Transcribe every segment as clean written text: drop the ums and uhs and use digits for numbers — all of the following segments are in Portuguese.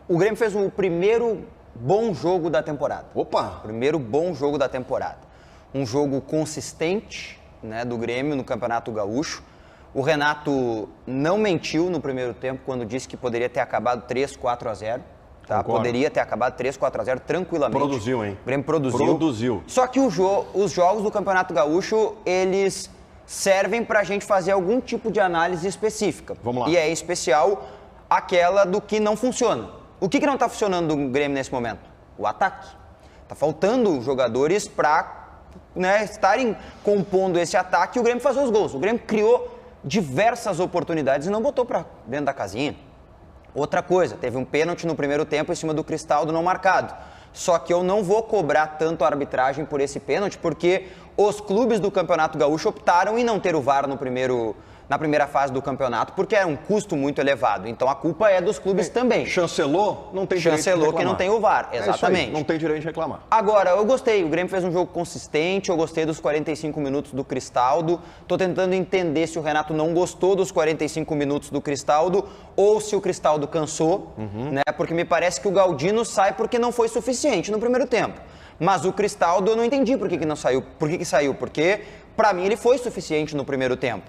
O Grêmio fez o primeiro bom jogo da temporada. Opa! Primeiro bom jogo da temporada. Um jogo consistente, né, do Grêmio no Campeonato Gaúcho. O Renato não mentiu no primeiro tempo quando disse que poderia ter acabado 3-4-0. Tá? Poderia ter acabado 3-4-0 tranquilamente. Produziu, hein? O Grêmio produziu. Produziu. Só que os jogos do Campeonato Gaúcho, eles servem para a gente fazer algum tipo de análise específica. Vamos lá. E é especial aquela do que não funciona. O que não está funcionando no Grêmio nesse momento? O ataque. Está faltando jogadores para, né, estarem compondo esse ataque e o Grêmio fazer os gols. O Grêmio criou diversas oportunidades e não botou para dentro da casinha. Outra coisa, teve um pênalti no primeiro tempo em cima do Cristaldo não marcado. Só que eu não vou cobrar tanto a arbitragem por esse pênalti, porque os clubes do Campeonato Gaúcho optaram em não ter o VAR na primeira fase do campeonato, porque era um custo muito elevado. Então a culpa é dos clubes também. Chancelou, não tem direito de reclamar. Chancelou que não tem o VAR, exatamente. É isso aí, não tem direito de reclamar. Agora, eu gostei, o Grêmio fez um jogo consistente, eu gostei dos 45 minutos do Cristaldo. Tô tentando entender se o Renato não gostou dos 45 minutos do Cristaldo ou se o Cristaldo cansou, né? Porque me parece que o Galdino sai porque não foi suficiente no primeiro tempo. Mas o Cristaldo eu não entendi por que não saiu. Por que saiu? Porque, pra mim, ele foi suficiente no primeiro tempo.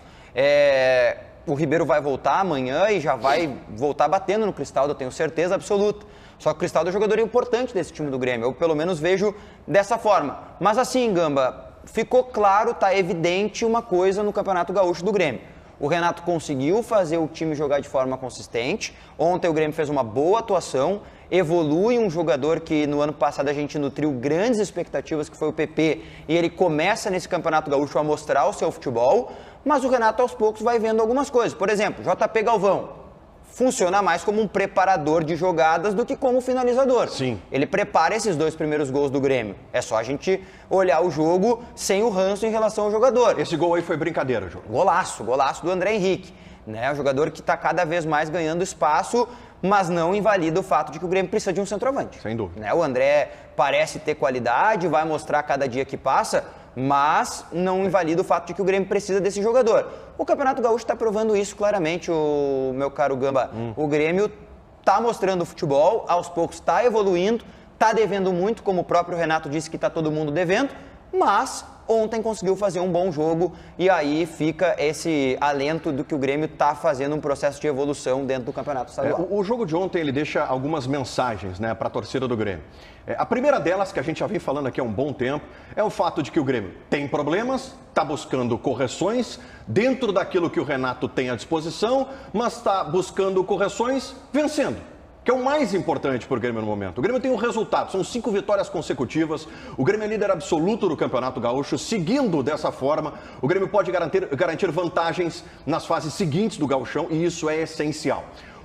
O Ribeiro vai voltar amanhã e já vai voltar batendo no Cristaldo, eu tenho certeza absoluta. Só que o Cristaldo é um jogador importante desse time do Grêmio, eu pelo menos vejo dessa forma. Mas assim, Gamba, ficou claro, tá evidente uma coisa no Campeonato Gaúcho do Grêmio. O Renato conseguiu fazer o time jogar de forma consistente. Ontem o Grêmio fez uma boa atuação, evolui um jogador que no ano passado a gente nutriu grandes expectativas, que foi o PP, e ele começa nesse Campeonato Gaúcho a mostrar o seu futebol, mas o Renato aos poucos vai vendo algumas coisas. Por exemplo, JP Galvão funciona mais como um preparador de jogadas do que como finalizador. Sim. Ele prepara esses 2 primeiros gols do Grêmio. É só a gente olhar o jogo sem o ranço em relação ao jogador. Esse gol aí foi brincadeira, João. Golaço do André Henrique. Né? Um jogador que está cada vez mais ganhando espaço, mas não invalida o fato de que o Grêmio precisa de um centroavante. Sem dúvida. Né? O André parece ter qualidade, vai mostrar cada dia que passa, mas não invalida o fato de que o Grêmio precisa desse jogador. O Campeonato Gaúcho está provando isso claramente, o meu caro Gamba. O Grêmio está mostrando futebol, aos poucos está evoluindo, está devendo muito, como o próprio Renato disse que está todo mundo devendo, mas ontem conseguiu fazer um bom jogo e aí fica esse alento do que o Grêmio está fazendo um processo de evolução dentro do Campeonato Estadual. O jogo de ontem ele deixa algumas mensagens, né, para a torcida do Grêmio. A primeira delas, que a gente já vem falando aqui há um bom tempo, é o fato de que o Grêmio tem problemas, está buscando correções dentro daquilo que o Renato tem à disposição, mas está buscando correções vencendo, que é o mais importante para o Grêmio no momento. O Grêmio tem um resultado, são 5 vitórias consecutivas, o Grêmio é líder absoluto do Campeonato Gaúcho, seguindo dessa forma, o Grêmio pode garantir vantagens nas fases seguintes do Gauchão e isso é essencial.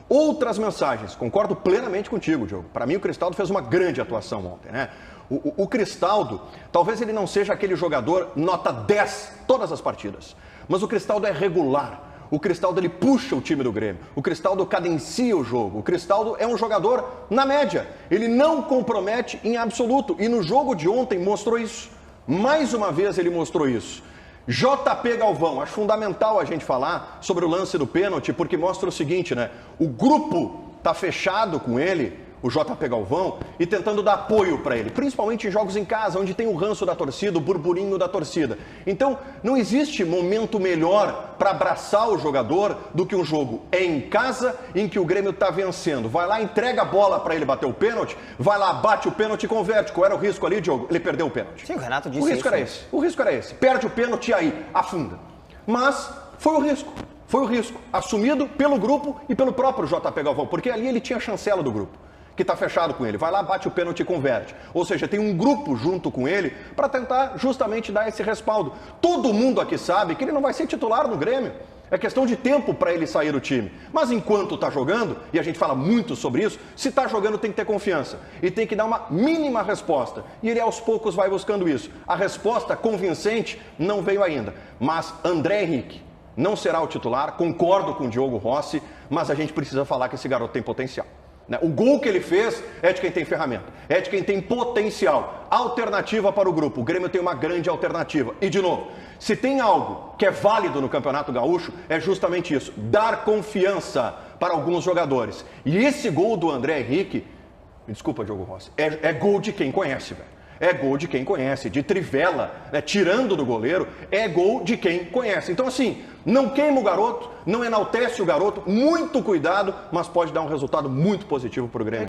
Outras mensagens, concordo plenamente contigo, Diogo. Para mim o Cristaldo fez uma grande atuação ontem, né? O Cristaldo, talvez ele não seja aquele jogador nota 10 todas as partidas, mas o Cristaldo é regular. O Cristaldo, ele puxa o time do Grêmio. O Cristaldo cadencia o jogo. O Cristaldo é um jogador na média. Ele não compromete em absoluto. E no jogo de ontem mostrou isso. Mais uma vez ele mostrou isso. JP Galvão, acho fundamental a gente falar sobre o lance do pênalti, porque mostra o seguinte, né? O grupo tá fechado com ele, o JP Galvão, e tentando dar apoio para ele, principalmente em jogos em casa, onde tem o ranço da torcida, o burburinho da torcida. Então, não existe momento melhor para abraçar o jogador do que um jogo em casa, em que o Grêmio está vencendo. Vai lá, entrega a bola para ele bater o pênalti, vai lá, bate o pênalti e converte. Qual era o risco ali, Diogo? Ele perdeu o pênalti. Sim, o Renato disse isso. O risco era esse. Perde o pênalti e aí afunda. Mas foi o risco. Foi o risco assumido pelo grupo e pelo próprio JP Galvão, porque ali ele tinha a chancela do grupo, que está fechado com ele. Vai lá, bate o pênalti e converte. Ou seja, tem um grupo junto com ele para tentar justamente dar esse respaldo. Todo mundo aqui sabe que ele não vai ser titular no Grêmio. É questão de tempo para ele sair do time. Mas enquanto está jogando, e a gente fala muito sobre isso, se está jogando tem que ter confiança. E tem que dar uma mínima resposta. E ele aos poucos vai buscando isso. A resposta convincente não veio ainda. Mas André Henrique não será o titular, concordo com o Diogo Rossi, mas a gente precisa falar que esse garoto tem potencial. O gol que ele fez é de quem tem ferramenta, é de quem tem potencial, alternativa para o grupo. O Grêmio tem uma grande alternativa. E, de novo, se tem algo que é válido no Campeonato Gaúcho, é justamente isso, dar confiança para alguns jogadores. E esse gol do André Henrique, me desculpa, Diogo Rossi, é gol de quem conhece, velho. É gol de quem conhece, de trivela, né, tirando do goleiro, é gol de quem conhece. Então, assim, não queima o garoto, não enaltece o garoto, muito cuidado, mas pode dar um resultado muito positivo para o Grêmio.